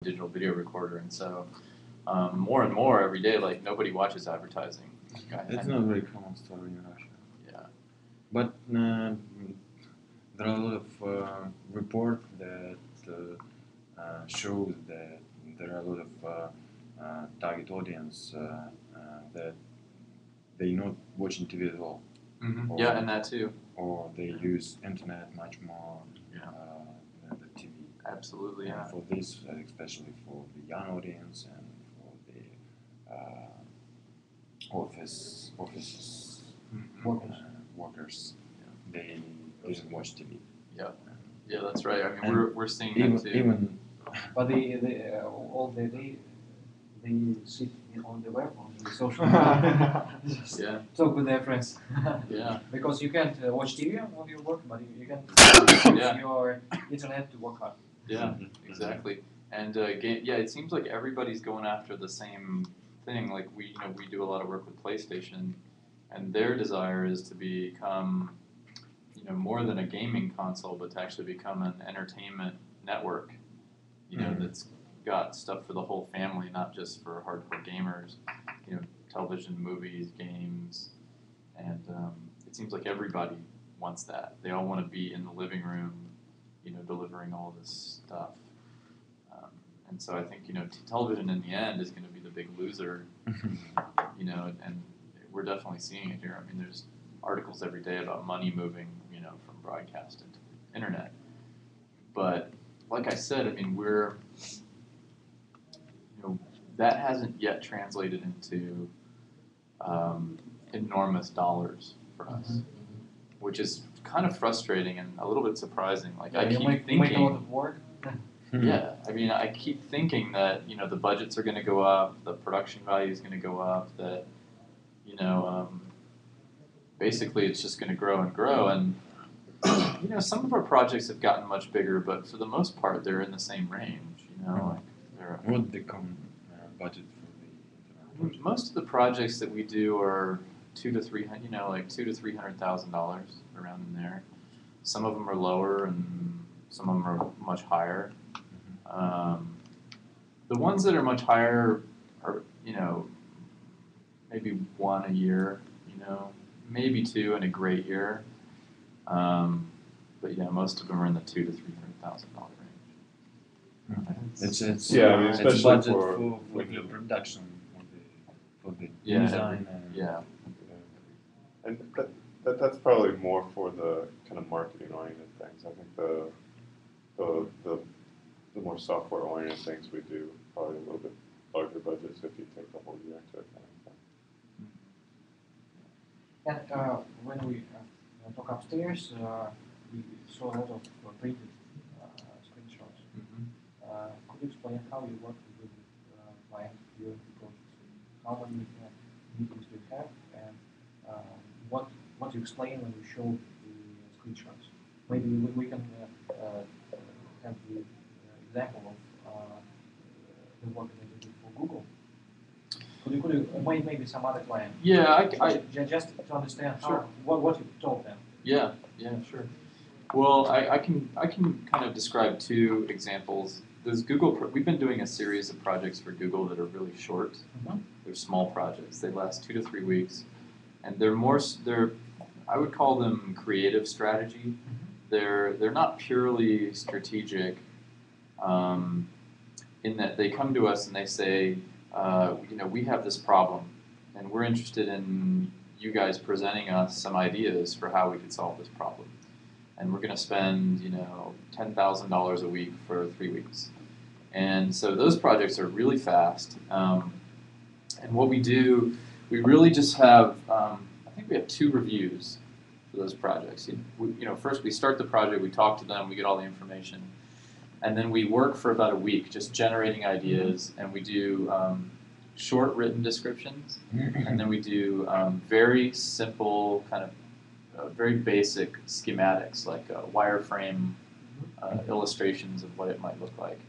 digital video recorder, and so more and more every day, like nobody watches advertising. It's not a very common story in Russia. Yeah. But there are a lot of reports that shows that there are a lot of target audience that they not watching TV at all. Mm-hmm. Or, yeah, and that too. Or they use internet much more than the TV. Absolutely, and yeah. For this, especially for the young audience and for the offices workers, they didn't watch TV. Yeah, yeah, that's right. I mean, we're seeing that too. But all they sit on the web, on the social media, yeah. talk with their friends. Yeah. Because you can't watch TV while you work, but you can use your internet to work hard. Yeah, exactly. And it seems like everybody's going after the same thing. Like we do a lot of work with PlayStation, and their desire is to become, more than a gaming console, but to actually become an entertainment network. That's got stuff for the whole family, not just for hardcore gamers. Television, movies, games, and it seems like everybody wants that. They all want to be in the living room, delivering all this stuff. And so I think, television in the end is going to be the big loser, and we're definitely seeing it here. I mean, there's articles every day about money moving, from broadcast into the internet. But like I said, I mean, that hasn't yet translated into enormous dollars for us, which is kind of frustrating and a little bit surprising. Like I keep thinking, you make a lot of work. Yeah, I mean, I keep thinking that the budgets are going to go up, the production value is going to go up, that basically it's just going to grow and grow. And some of our projects have gotten much bigger, but for the most part, they're in the same range. Like what the common budget for the internet? Most of the projects that we do are $200,000 to $300,000 around in there. Some of them are lower, and some of them are much higher. The ones that are much higher are, maybe one a year, maybe two in a great year. But yeah, most of them are in the $200,000 to $300,000 range. It's especially budget for the production, for the Yeah, design. Yeah. And that's probably more for the kind of marketing oriented things. I think the more software oriented things we do probably a little bit larger budgets if you take the whole year into account. And when we talk upstairs, we saw a lot of printed screenshots. Could you explain how you work with client during the project? How many meetings do you have, and what you explain when you show the screenshots? Maybe we can have the example of the work that you did for Google. Could you maybe some other client? Yeah, just to understand sure. what you told them. Yeah, sure. Well, I can kind of describe two examples. There's we've been doing a series of projects for Google that are really short. They're small projects. They last 2 to 3 weeks, and I would call them creative strategy. They're not purely strategic, in that they come to us and they say, we have this problem, and we're interested in you guys presenting us some ideas for how we could solve this problem. And we're going to spend, $10,000 a week for 3 weeks. And so those projects are really fast. And what we do, we really just have, I think we have 2 reviews for those projects. First we start the project, we talk to them, we get all the information. And then we work for about a week just generating ideas, and we do short written descriptions, and then we do very simple kind of very basic schematics, like wireframe illustrations of what it might look like.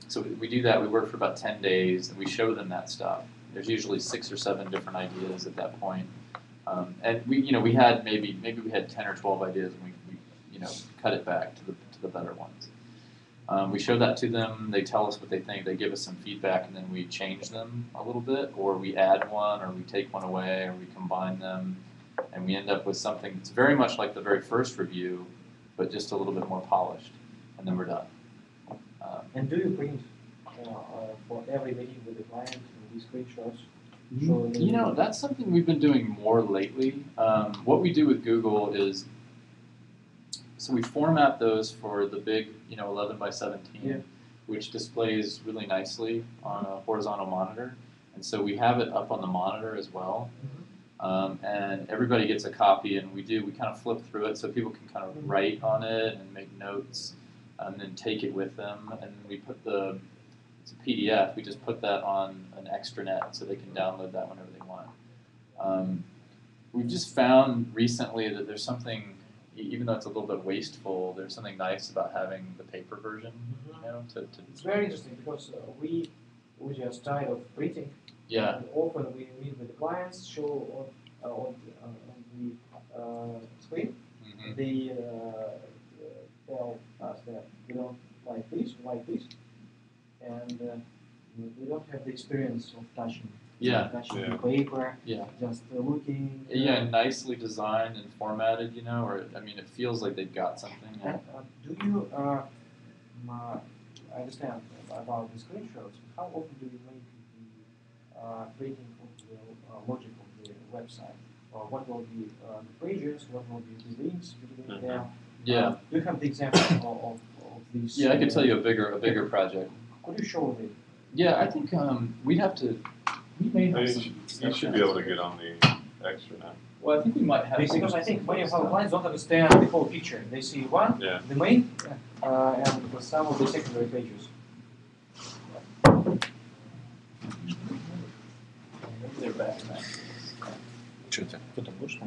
So we do that. We work for about 10 days, and we show them that stuff. There's usually 6 or 7 different ideas at that point. And we had maybe we had 10 or 12 ideas, and we cut it back to the better ones. We show that to them, they tell us what they think, they give us some feedback, and then we change them a little bit, or we add one, or we take one away, or we combine them, and we end up with something that's very much like the very first review, but just a little bit more polished, and then we're done. And do you print for every meeting with the client these screenshots? You know, that's something we've been doing more lately. What we do with Google is, so we format those for the big, 11 by 17, which displays really nicely on a horizontal monitor. And so we have it up on the monitor as well. And everybody gets a copy, and we kind of flip through it so people can kind of write on it and make notes and then take it with them. And we put it's a PDF, we just put that on an extranet so they can download that whenever they want. We've just found recently that there's something, even though it's a little bit wasteful, there's something nice about having the paper version. It's very interesting because we just tired of printing. Yeah. And often we meet with the clients, show on the screen. Mm-hmm. They tell us that we don't like this, and we don't have the experience of touching. Touching the paper. Just looking. Nicely designed and formatted, or it feels like they've got something. And do you understand about the screenshots? How often do you make the creating of the logic of the website? Or what will be the pages? What will be the links between them? Yeah. Do you have the example of these? Yeah, I could tell you a bigger project. Could you show me? Yeah, I think we'd have to. We may have you should be able to get on the extranet. Well, I think we might have. Because I think many of our clients don't understand the whole picture. They see one, the main, and some of the secondary pages. They're back. Что ты? Кто там будешь?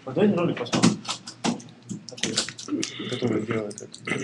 Подойди ролик посмотрим. Который делает это.